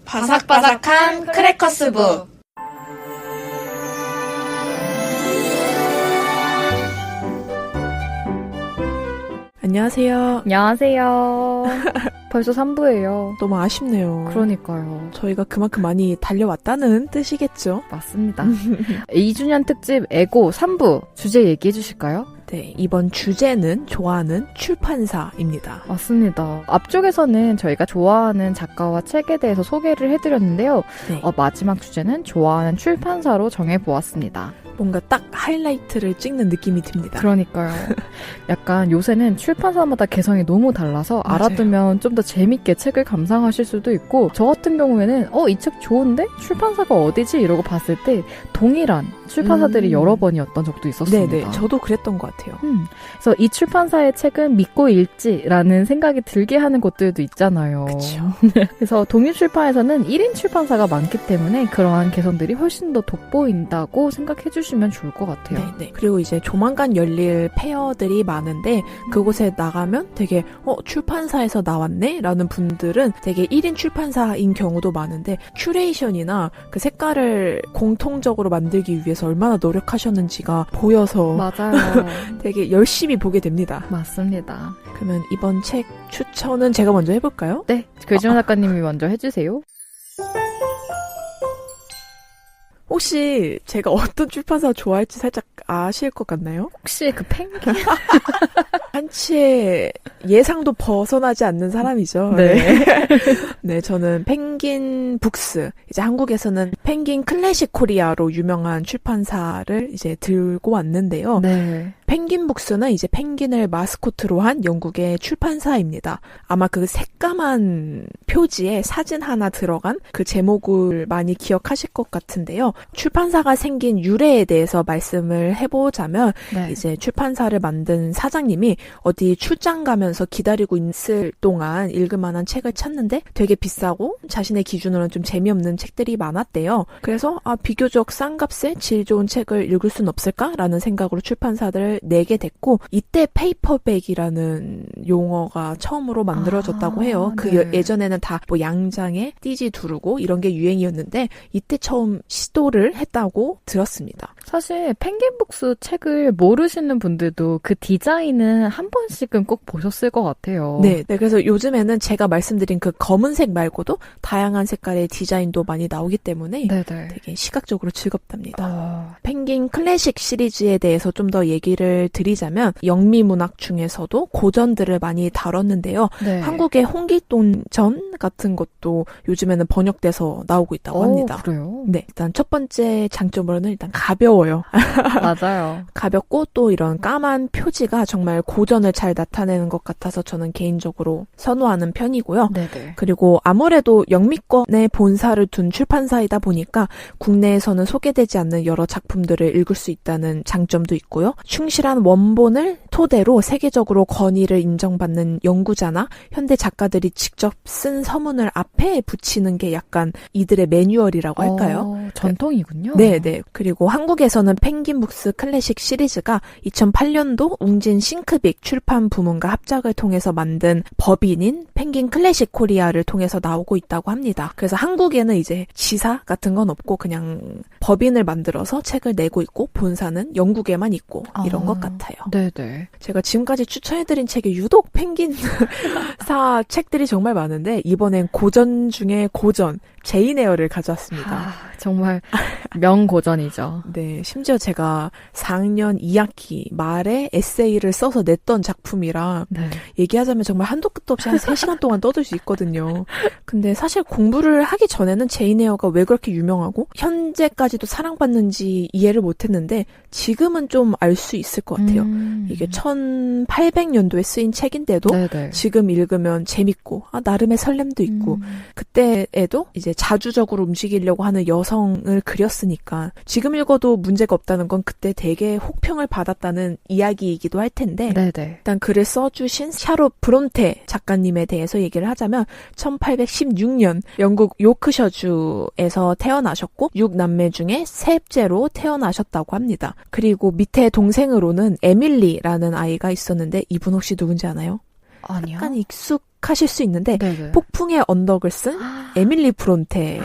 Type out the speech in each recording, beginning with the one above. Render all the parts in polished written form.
바삭바삭한 크래커스부. 안녕하세요. 안녕하세요. 벌써 3부예요. 너무 아쉽네요. 그러니까요. 저희가 그만큼 많이 달려왔다는 뜻이겠죠? 맞습니다. 2주년 특집 에고 3부 주제 얘기해 주실까요? 네, 이번 주제는 좋아하는 출판사입니다. 맞습니다. 앞쪽에서는 저희가 좋아하는 작가와 책에 대해서 소개를 해드렸는데요. 네. 마지막 주제는 좋아하는 출판사로 정해보았습니다. 뭔가 딱 하이라이트를 찍는 느낌이 듭니다. 그러니까요. 약간 요새는 출판사마다 개성이 너무 달라서 맞아요. 알아두면 좀 더 재밌게 책을 감상하실 수도 있고, 저 같은 경우에는 이 책 좋은데? 출판사가 어디지? 이러고 봤을 때 동일한 출판사들이 여러 번이었던 적도 있었습니다. 네네, 저도 그랬던 것 같아요. 그래서 이 출판사의 책은 믿고 읽지라는 생각이 들게 하는 곳들도 있잖아요. 그렇죠. 그래서 동일출판에서는 1인 출판사가 많기 때문에 그러한 개성들이 훨씬 더 돋보인다고 생각해 주시면 좋을 것 같아요. 네네. 그리고 이제 조만간 열릴 페어들이 많은데 그곳에 나가면 되게 출판사에서 나왔네? 라는 분들은 되게 1인 출판사인 경우도 많은데 큐레이션이나 그 색깔을 공통적으로 만들기 위해서 얼마나 노력하셨는지가 보여서 맞아요. 되게 열심히 보게 됩니다. 맞습니다. 그러면 이번 책 추천은 제가 먼저 해볼까요? 네, 글지원 작가님이 먼저 해주세요. 혹시 제가 어떤 출판사 좋아할지 살짝 아실 것 같나요? 혹시 그 펭귄? 한치의 예상도 벗어나지 않는 사람이죠. 네. 네, 저는 펭귄 북스, 이제 한국에서는 펭귄 클래식 코리아로 유명한 출판사를 이제 들고 왔는데요. 네. 펭귄 북스는 이제 펭귄을 마스코트로 한 영국의 출판사입니다. 아마 그 새까만 표지에 사진 하나 들어간 그 제목을 많이 기억하실 것 같은데요. 출판사가 생긴 유래에 대해서 말씀을 해보자면 네. 이제 출판사를 만든 사장님이 어디 출장 가면서 기다리고 있을 동안 읽을 만한 책을 찾는데 되게 비싸고 자신의 기준으로는 좀 재미없는 책들이 많았대요. 그래서 비교적 싼 값에 질 좋은 책을 읽을 순 없을까라는 생각으로 출판사를 내게 됐고, 이때 페이퍼백이라는 용어가 처음으로 만들어졌다고 해요. 그 네. 예전에는 다 뭐 양장에 띠지 두르고 이런 게 유행이었는데 이때 처음 시도를 했다고 들었습니다. 사실 펭귄북스 책을 모르시는 분들도 그 디자인은 한 번씩은 꼭 보셨을 것 같아요. 네, 그래서 요즘에는 제가 말씀드린 그 검은색 말고도 다양한 색깔의 디자인도 많이 나오기 때문에 네네. 되게 시각적으로 즐겁답니다. 펭귄 클래식 시리즈에 대해서 좀 더 얘기를 드리자면 영미문학 중에서도 고전들을 많이 다뤘는데요. 네. 한국의 홍길동전 같은 것도 요즘에는 번역돼서 나오고 있다고 합니다. 그래요? 네, 일단 첫 번째 장점으로는 일단 가벼워요. 맞아요. 가볍고 또 이런 까만 표지가 정말 고전을 잘 나타내는 것 같아서 저는 개인적으로 선호하는 편이고요. 네네. 그리고 아무래도 영미권에 본사를 둔 출판사이다 보니까 국내에서는 소개되지 않는 여러 작품들을 읽을 수 있다는 장점도 있고요. 충실한 원본을 토대로 세계적으로 권위를 인정받는 연구자나 현대 작가들이 직접 쓴 서문을 앞에 붙이는 게 약간 이들의 매뉴얼이라고 할까요? 전통이군요. 네네. 그리고 한국에서는 펭귄북스 클래식 시리즈가 2008년도 웅진 싱크빅 출판 부문과 합작을 통해서 만든 법인인 펭귄 클래식 코리아를 통해서 나오고 있다고 합니다. 그래서 한국에는 이제 지사 같은 건 없고 그냥 법인을 만들어서 책을 내고 있고 본사는 영국에만 있고 이런 것 같아요. 네네. 제가 지금까지 추천해드린 책이 유독 펭귄사 책들이 정말 많은데 이번엔 고전 중에 고전 제인 에어를 가져왔습니다. 정말 명고전이죠. 네, 심지어 제가 4학년 2학기 말에 에세이를 써서 냈던 작품이라 네. 얘기하자면 정말 한도 끝도 없이 한 3시간 동안 떠들 수 있거든요. 근데 사실 공부를 하기 전에는 제인 에어가 왜 그렇게 유명하고 현재까지도 사랑받는지 이해를 못했는데 지금은 좀 알 수 있을 것 같아요. 이게 1800년도에 쓰인 책인데도 네네. 지금 읽으면 재밌고 나름의 설렘도 있고 그때에도 이제 자주적으로 움직이려고 하는 여성을 그렸으니까 지금 읽어도 문제가 없다는 건 그때 되게 혹평을 받았다는 이야기이기도 할 텐데 네네. 일단 글을 써주신 샤롯 브론테 작가님에 대해서 얘기를 하자면 1816년 영국 요크셔주에서 태어나셨고 6남매 중에 셋째로 태어나셨다고 합니다. 그리고 밑에 동생으로는 에밀리라는 아이가 있었는데 이분 혹시 누군지 아나요? 아니요. 약간 익숙하실 수 있는데 네네. 폭풍의 언덕을 쓴 에밀리 브론테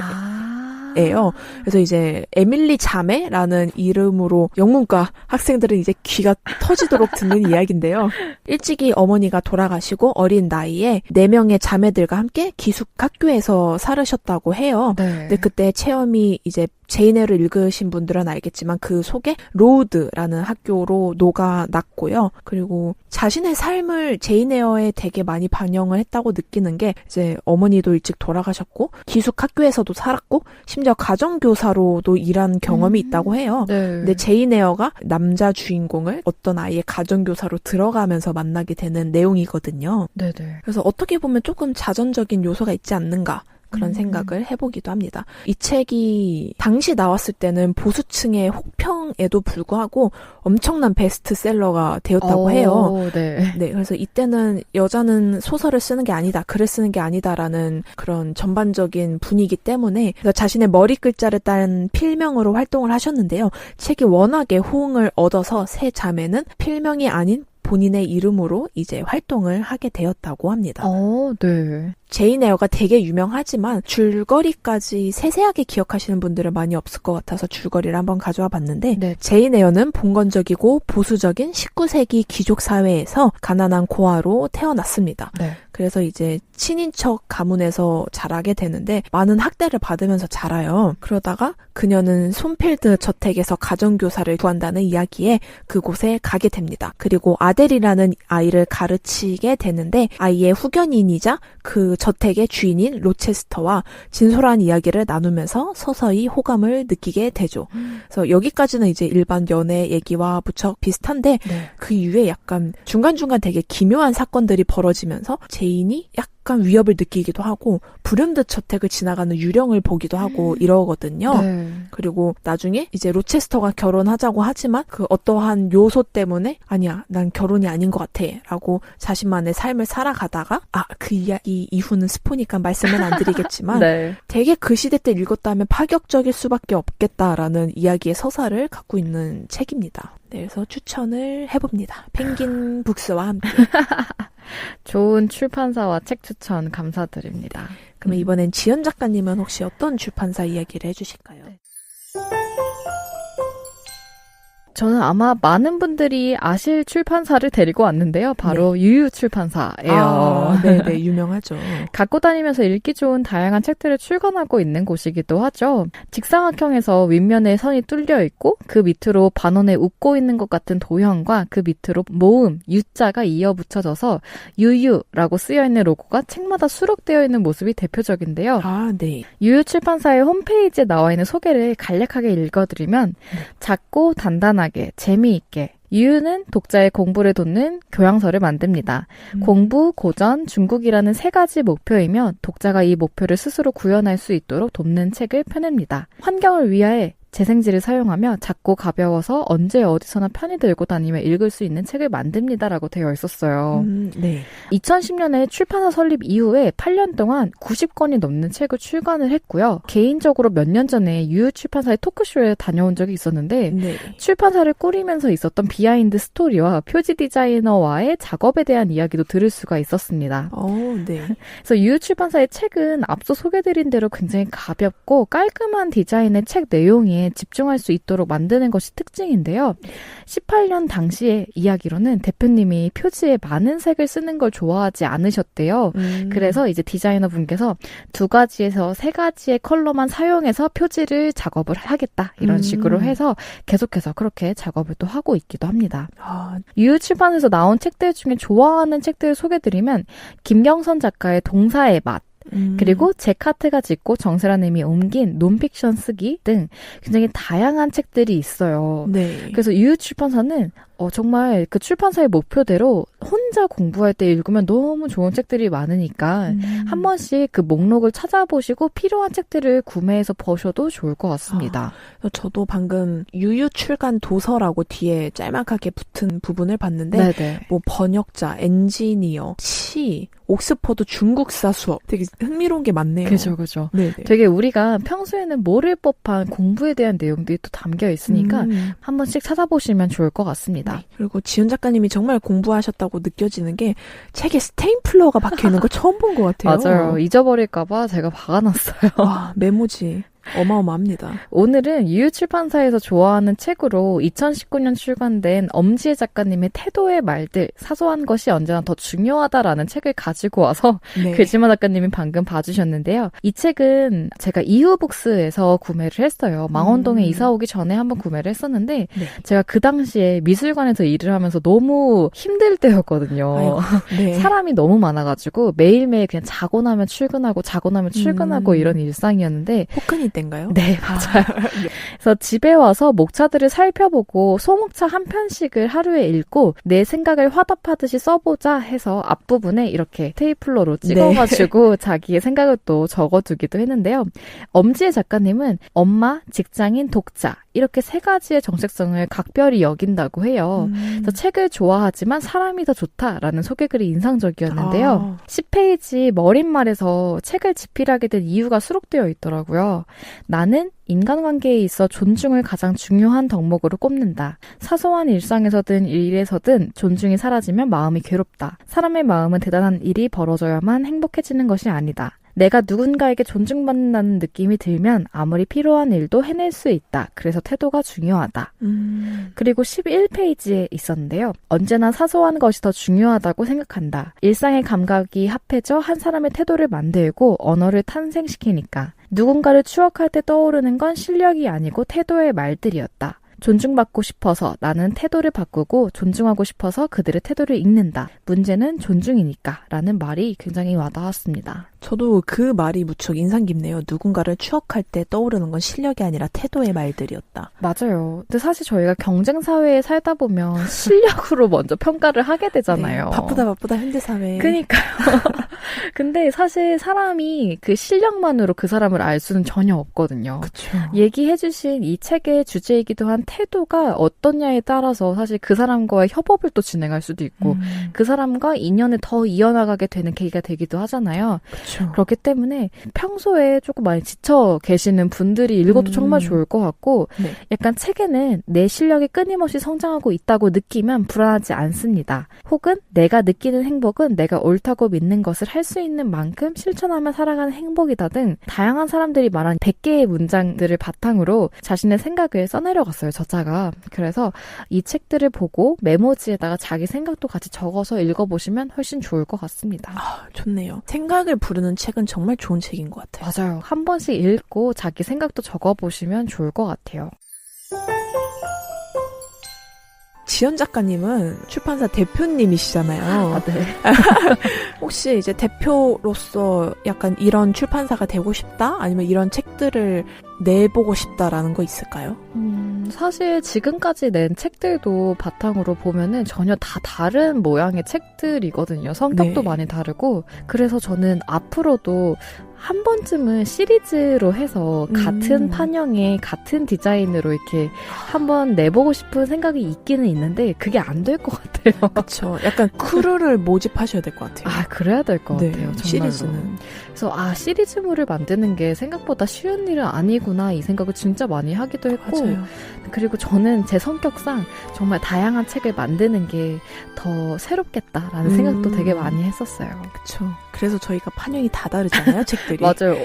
예요. 그래서 이제 에밀리 자매라는 이름으로 영문과 학생들은 이제 귀가 터지도록 듣는 이야기인데요. 일찍이 어머니가 돌아가시고 어린 나이에 4명의 자매들과 함께 기숙학교에서 살으셨다고 해요. 네. 근데 그때 체험이 이제 제인 에어를 읽으신 분들은 알겠지만 그 속에 로우드라는 학교로 녹아났고요. 그리고 자신의 삶을 제인 에어에 되게 많이 반영을 했다고 느끼는 게 이제 어머니도 일찍 돌아가셨고 기숙학교에서도 살았고 심지어 가정교사로도 일한 경험이 있다고 해요. 네. 근데 제인 에어가 남자 주인공을 어떤 아이의 가정교사로 들어가면서 만나게 되는 내용이거든요. 네네. 그래서 어떻게 보면 조금 자전적인 요소가 있지 않는가 그런 생각을 해보기도 합니다. 이 책이 당시 나왔을 때는 보수층의 혹평에도 불구하고 엄청난 베스트셀러가 되었다고 해요. 네. 네, 그래서 이때는 여자는 소설을 쓰는 게 아니다, 글을 쓰는 게 아니다라는 그런 전반적인 분위기 때문에 그래서 자신의 머리 글자를 딴 필명으로 활동을 하셨는데요. 책이 워낙에 호응을 얻어서 세 자매는 필명이 아닌 본인의 이름으로 이제 활동을 하게 되었다고 합니다. 네. 제인 에어가 되게 유명하지만 줄거리까지 세세하게 기억하시는 분들은 많이 없을 것 같아서 줄거리를 한번 가져와 봤는데 네. 제인 에어는 봉건적이고 보수적인 19세기 귀족 사회에서 가난한 고아로 태어났습니다. 네. 그래서 이제 친인척 가문에서 자라게 되는데 많은 학대를 받으면서 자라요. 그러다가 그녀는 손필드 저택에서 가정교사를 구한다는 이야기에 그곳에 가게 됩니다. 그리고 아델이라는 아이를 가르치게 되는데 아이의 후견인이자 그 저택의 주인인 로체스터와 진솔한 이야기를 나누면서 서서히 호감을 느끼게 되죠. 그래서 여기까지는 이제 일반 연애 얘기와 무척 비슷한데 네. 그 이후에 약간 중간중간 되게 기묘한 사건들이 벌어지면서 제인이 약간 위협을 느끼기도 하고 불현듯 저택을 지나가는 유령을 보기도 하고 이러거든요. 네. 그리고 나중에 이제 로체스터가 결혼하자고 하지만 그 어떠한 요소 때문에 아니야, 난 결혼이 아닌 것 같아 라고 자신만의 삶을 살아가다가 그 이야기 이후는 스포니까 말씀은 안 드리겠지만 네. 되게 그 시대 때 읽었다면 파격적일 수밖에 없겠다라는 이야기의 서사를 갖고 있는 책입니다. 네, 그래서 추천을 해봅니다. 펭귄 북스와 함께. 좋은 출판사와 책 추천 감사드립니다. 그러면 이번엔 지연 작가님은 혹시 어떤 출판사 이야기를 해주실까요? 저는 아마 많은 분들이 아실 출판사를 데리고 왔는데요. 바로 유유 출판사예요. 네네, 유명하죠. 갖고 다니면서 읽기 좋은 다양한 책들을 출간하고 있는 곳이기도 하죠. 직사각형에서 윗면에 선이 뚫려 있고 그 밑으로 반원에 웃고 있는 것 같은 도형과 그 밑으로 모음, U자가 이어 붙여져서 유유라고 쓰여있는 로고가 책마다 수록되어 있는 모습이 대표적인데요. 네. 유유 출판사의 홈페이지에 나와 있는 소개를 간략하게 읽어드리면 작고 단단하게 재미있게 유유는 독자의 공부를 돕는 교양서를 만듭니다. 공부, 고전, 중국이라는 3가지 목표이며 독자가 이 목표를 스스로 구현할 수 있도록 돕는 책을 펴냅니다. 환경을 위하여 재생지를 사용하며 작고 가벼워서 언제 어디서나 편히 들고 다니며 읽을 수 있는 책을 만듭니다라고 되어 있었어요. 네. 2010년에 출판사 설립 이후에 8년 동안 90권이 넘는 책을 출간을 했고요. 개인적으로 몇 년 전에 유유 출판사의 토크쇼에 다녀온 적이 있었는데 네. 출판사를 꾸리면서 있었던 비하인드 스토리와 표지 디자이너와의 작업에 대한 이야기도 들을 수가 있었습니다. 네. 그래서 유유 출판사의 책은 앞서 소개드린 대로 굉장히 가볍고 깔끔한 디자인의 책 내용에 집중할 수 있도록 만드는 것이 특징인데요. 18년 당시에 이야기로는 대표님이 표지에 많은 색을 쓰는 걸 좋아하지 않으셨대요. 그래서 이제 디자이너 분께서 2가지에서 3가지의 컬러만 사용해서 표지를 작업을 하겠다. 이런 식으로 해서 계속해서 그렇게 작업을 또 하고 있기도 합니다. 유유 출판에서 나온 책들 중에 좋아하는 책들을 소개드리면 김경선 작가의 동사의 맛, 그리고 제카트가 짓고 정세라 님이 옮긴 논픽션 쓰기 등 굉장히 다양한 책들이 있어요. 네. 그래서 유유 출판사는 정말 그 출판사의 목표대로 혼자 공부할 때 읽으면 너무 좋은 책들이 많으니까 한 번씩 그 목록을 찾아보시고 필요한 책들을 구매해서 보셔도 좋을 것 같습니다. 저도 방금 유유 출간 도서라고 뒤에 짤막하게 붙은 부분을 봤는데 네네. 뭐 번역자, 엔지니어, 옥스퍼드 중국사 수업 되게 흥미로운 게 많네요. 그죠. 네네. 되게 우리가 평소에는 모를 법한 공부에 대한 내용들이 또 담겨 있으니까 한 번씩 찾아보시면 좋을 것 같습니다. 했습니다. 네. 그리고 지연 작가님이 정말 공부하셨다고 느껴지는 게 책에 스테인플러가 박혀있는 거 처음 본 것 같아요. 맞아요. 잊어버릴까봐 제가 박아놨어요. 와, 메모지. 어마어마합니다. 오늘은 유유출판사에서 좋아하는 책으로 2019년 출간된 엄지혜 작가님의 태도의 말들, 사소한 것이 언제나 더 중요하다라는 책을 가지고 와서 네. 글지마 작가님이 방금 봐주셨는데요. 이 책은 제가 이후북스에서 구매를 했어요. 망원동에 이사 오기 전에 한번 구매를 했었는데 네. 제가 그 당시에 미술관에서 일을 하면서 너무 힘들 때였거든요. 아이고, 네. 사람이 너무 많아가지고 매일매일 그냥 자고 나면 출근하고 자고 나면 출근하고 이런 일상이었는데 포크니 때인가요? 네, 맞아요. 그래서 집에 와서 목차들을 살펴보고 소목차 한 편씩을 하루에 읽고 내 생각을 화답하듯이 써보자 해서 앞부분에 이렇게 테이플러로 찍어가지고 자기의 생각을 또 적어두기도 했는데요. 엄지혜 작가님은 엄마, 직장인, 독자 이렇게 세 가지의 정체성을 각별히 여긴다고 해요. 그래서 책을 좋아하지만 사람이 더 좋다라는 소개글이 인상적이었는데요. 10페이지 머릿말에서 책을 집필하게 된 이유가 수록되어 있더라고요. 나는 인간관계에 있어 존중을 가장 중요한 덕목으로 꼽는다. 사소한 일상에서든 일에서든 존중이 사라지면 마음이 괴롭다. 사람의 마음은 대단한 일이 벌어져야만 행복해지는 것이 아니다. 내가 누군가에게 존중받는다는 느낌이 들면 아무리 필요한 일도 해낼 수 있다. 그래서 태도가 중요하다. 그리고 11페이지에 있었는데요. 언제나 사소한 것이 더 중요하다고 생각한다. 일상의 감각이 합해져 한 사람의 태도를 만들고 언어를 탄생시키니까. 누군가를 추억할 때 떠오르는 건 실력이 아니고 태도의 말들이었다. 존중받고 싶어서 나는 태도를 바꾸고 존중하고 싶어서 그들의 태도를 읽는다. 문제는 존중이니까 라는 말이 굉장히 와닿았습니다. 저도 그 말이 무척 인상 깊네요. 누군가를 추억할 때 떠오르는 건 실력이 아니라 태도의 말들이었다. 맞아요. 근데 사실 저희가 경쟁사회에 살다 보면 실력으로 먼저 평가를 하게 되잖아요. 네, 바쁘다 현대사회. 그러니까요. 근데 사실 사람이 그 실력만으로 그 사람을 알 수는 전혀 없거든요. 그쵸. 얘기해주신 이 책의 주제이기도 한 태도가 어떠냐에 따라서 사실 그 사람과의 협업을 또 진행할 수도 있고 그 사람과 인연을 더 이어나가게 되는 계기가 되기도 하잖아요. 그쵸. 그렇기 때문에 평소에 조금 많이 지쳐 계시는 분들이 읽어도 정말 좋을 것 같고 네. 약간 책에는 내 실력이 끊임없이 성장하고 있다고 느끼면 불안하지 않습니다. 혹은 내가 느끼는 행복은 내가 옳다고 믿는 것을 할 수 있는 만큼 실천하며 살아가는 행복이다 등 다양한 사람들이 말한 100개의 문장들을 바탕으로 자신의 생각을 써내려갔어요. 저자가. 그래서 이 책들을 보고 메모지에다가 자기 생각도 같이 적어서 읽어보시면 훨씬 좋을 것 같습니다. 아, 좋네요. 생각을 부르는 책은 정말 좋은 책인 것 같아요. 맞아요. 한 번씩 읽고 자기 생각도 적어보시면 좋을 것 같아요. 지연 작가님은 출판사 대표님이시잖아요. 아, 네. 혹시 이제 대표로서 약간 이런 출판사가 되고 싶다? 아니면 이런 책들을 내보고 싶다라는 거 있을까요? 사실 지금까지 낸 책들도 바탕으로 보면은 전혀 다 다른 모양의 책들이거든요. 성격도 네. 많이 다르고. 그래서 저는 앞으로도 한 번쯤은 시리즈로 해서 같은 판형의 같은 디자인으로 이렇게 한번 내보고 싶은 생각이 있기는 있는데 그게 안 될 것 같아요. 그렇죠. 약간 크루를 모집하셔야 될 것 같아요. 아, 그래야 될 것 네, 같아요. 정말로. 시리즈는. 그래서 시리즈물을 만드는 게 생각보다 쉬운 일은 아니구나 이 생각을 진짜 많이 하기도 했고 맞아요. 그리고 저는 제 성격상 정말 다양한 책을 만드는 게 더 새롭겠다라는 생각도 되게 많이 했었어요. 그렇죠. 그래서 저희가 판형이 다 다르잖아요, 책들이. 맞아요.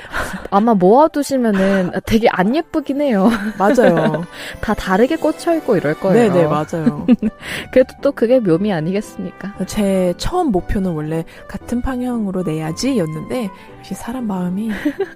아마 모아두시면은 되게 안 예쁘긴 해요. 맞아요. 다 다르게 꽂혀있고 이럴 거예요. 네네, 맞아요. 그래도 또 그게 묘미 아니겠습니까? 제 처음 목표는 원래 같은 방향으로 내야지 였는데 역시 사람 마음이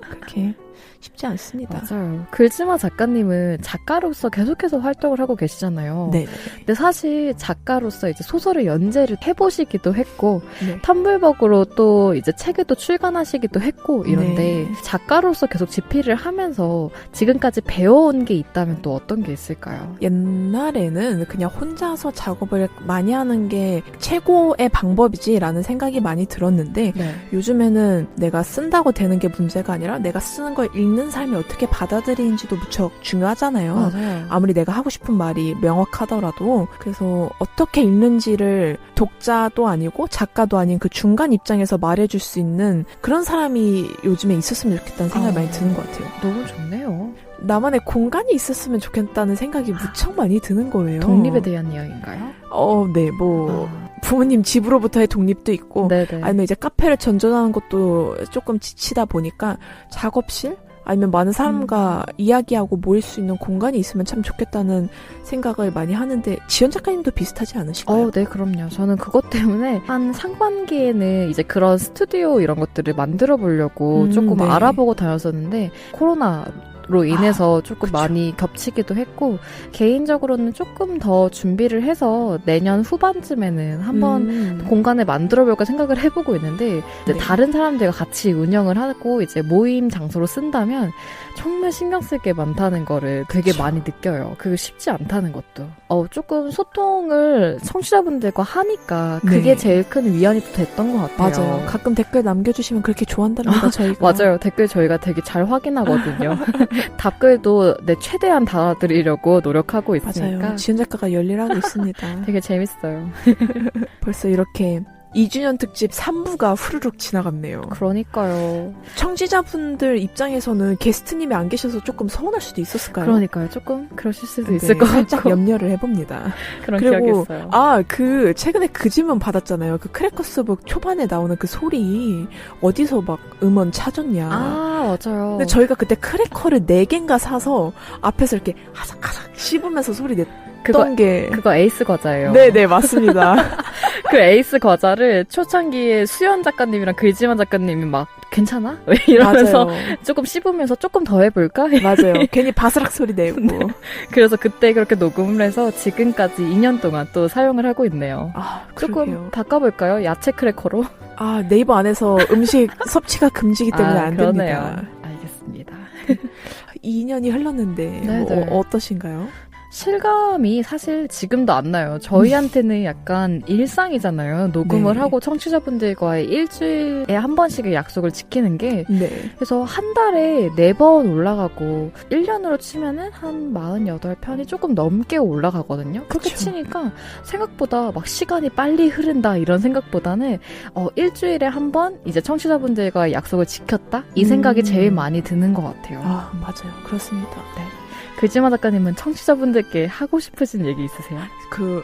그렇게 쉽지 않습니다. 맞아요. 글지마 작가님은 작가로서 계속해서 활동을 하고 계시잖아요. 네. 근데 사실 작가로서 이제 소설을 연재를 해보시기도 했고 네. 텀블벅으로 또 이제 책을 또 출간하시기도 했고 이런데 네. 작가로서 계속 집필을 하면서 지금까지 배워온 게 있다면 또 어떤 게 있을까요? 옛날에는 그냥 혼자서 작업을 많이 하는 게 최고의 방법이지라는 생각이 많이 들었는데 네. 요즘에는 내가 쓴다고 되는 게 문제가 아니라 내가 쓰는 걸 걸 읽는 사람이 어떻게 받아들이는지도 무척 중요하잖아요. 맞아요. 아무리 내가 하고 싶은 말이 명확하더라도. 그래서 어떻게 읽는지를 독자도 아니고 작가도 아닌 그 중간 입장에서 말해줄 수 있는 그런 사람이 요즘에 있었으면 좋겠다는 생각이 많이 드는 것 같아요. 너무 좋네요. 나만의 공간이 있었으면 좋겠다는 생각이 무척 많이 드는 거예요. 독립에 대한 이야기인가요? 네, 부모님 집으로부터의 독립도 있고, 네네. 아니면 이제 카페를 전전하는 것도 조금 지치다 보니까 작업실? 아니면 많은 사람과 이야기하고 모일 수 있는 공간이 있으면 참 좋겠다는 생각을 많이 하는데, 지연 작가님도 비슷하지 않으실까요? 네, 그럼요. 저는 그것 때문에 한 상반기에는 이제 그런 스튜디오 이런 것들을 만들어 보려고 조금 네. 알아보고 다녔었는데, 코로나로 인해서 조금 그쵸. 많이 겹치기도 했고, 개인적으로는 조금 더 준비를 해서 내년 후반쯤에는 한번 공간을 만들어 볼까 생각을 해보고 있는데, 이제 네. 다른 사람들과 같이 운영을 하고 이제 모임 장소로 쓴다면 정말 신경 쓸 게 많다는 거를 되게 그쵸. 많이 느껴요. 그게 쉽지 않다는 것도. 조금 소통을 청취자분들과 하니까 그게 네. 제일 큰 위안이 또 됐던 것 같아요. 맞아요. 가끔 댓글 남겨주시면 그렇게 좋아한답니다, 저희가. 맞아요. 댓글 저희가 되게 잘 확인하거든요. 답글도 최대한 달아드리려고 노력하고 있으니까. 맞아요. 지연 작가가 열일하고 있습니다. 되게 재밌어요. 벌써 이렇게 2주년 특집 3부가 후루룩 지나갔네요. 그러니까요. 청취자분들 입장에서는 게스트님이 안 계셔서 조금 서운할 수도 있었을까요? 그러니까요. 조금 그러실 수도 네, 있을 것 살짝 같고. 염려를 해봅니다. 그런 그리고 기억이 있어요. 최근에 그 질문 받았잖아요. 그 크래커스북 초반에 나오는 그 소리 어디서 막 음원 찾았냐. 맞아요. 근데 저희가 그때 크래커를 4개인가 사서 앞에서 이렇게 하삭하삭 씹으면서 소리 냈던 게 그거 에이스 과자예요. 네네 맞습니다. 그 에이스 과자를 초창기에 수연 작가님이랑 글지만 작가님이 막 괜찮아? 왜 이러면서 맞아요. 조금 씹으면서 조금 더 해볼까? 맞아요. 괜히 바스락 소리 내고. 그래서 그때 그렇게 녹음을 해서 지금까지 2년 동안 또 사용을 하고 있네요. 조금 그러게요. 바꿔볼까요? 야채 크래커로? 네이버 안에서 음식 섭취가 금지이기 때문에 안 그러네요. 됩니다. 알겠습니다. 2년이 흘렀는데 네네. 어떠신가요? 실감이 사실 지금도 안 나요. 저희한테는 약간 일상이잖아요. 녹음을 네. 하고 청취자분들과의 일주일에 한 번씩의 약속을 지키는 게. 네. 그래서 한 달에 4번 올라가고 1년으로 치면은 한 48편이 조금 넘게 올라가거든요. 그렇게 그쵸. 치니까 생각보다 막 시간이 빨리 흐른다 이런 생각보다는 일주일에 한 번 이제 청취자분들과의 약속을 지켰다? 이 생각이 제일 많이 드는 것 같아요. 맞아요. 그렇습니다. 네. 글지마 작가님은 청취자분들께 하고 싶으신 얘기 있으세요?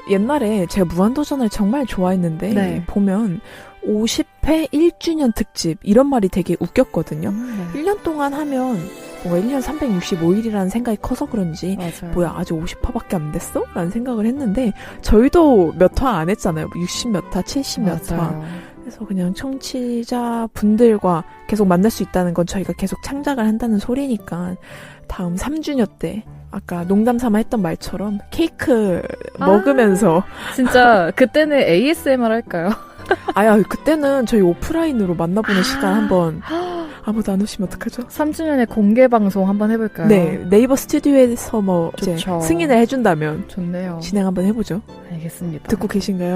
옛날에 제가 무한도전을 정말 좋아했는데 네. 보면 50회 1주년 특집 이런 말이 되게 웃겼거든요. 네. 1년 동안 하면 뭔가 1년 365일이라는 생각이 커서 그런지 맞아요. 뭐야 아직 50화밖에 안 됐어? 라는 생각을 했는데 저희도 몇 화 안 했잖아요. 60 몇 화, 70 몇 화. 맞아요. 그래서 그냥 청취자분들과 계속 만날 수 있다는 건 저희가 계속 창작을 한다는 소리니까 다음 3주년 때 아까 농담 삼아 했던 말처럼 케이크 먹으면서 진짜 그때는 ASMR 할까요? 그때는 저희 오프라인으로 만나보는 시간 한번 아무도 안 오시면 어떡하죠? 3주년에 공개 방송 한번 해볼까요? 네, 네이버 스튜디오에서 이제 좋죠. 승인을 해준다면 좋네요. 진행 한번 해보죠. 알겠습니다. 듣고 계신가요?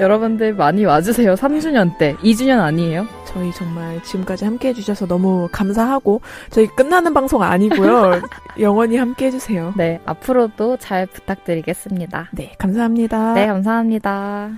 여러분들 많이 와주세요. 3주년 때. 2주년 아니에요? 저희 정말 지금까지 함께 해주셔서 너무 감사하고 저희 끝나는 방송 아니고요. 영원히 함께 해주세요. 네, 앞으로도 잘 부탁드리겠습니다. 네, 감사합니다. 네, 감사합니다.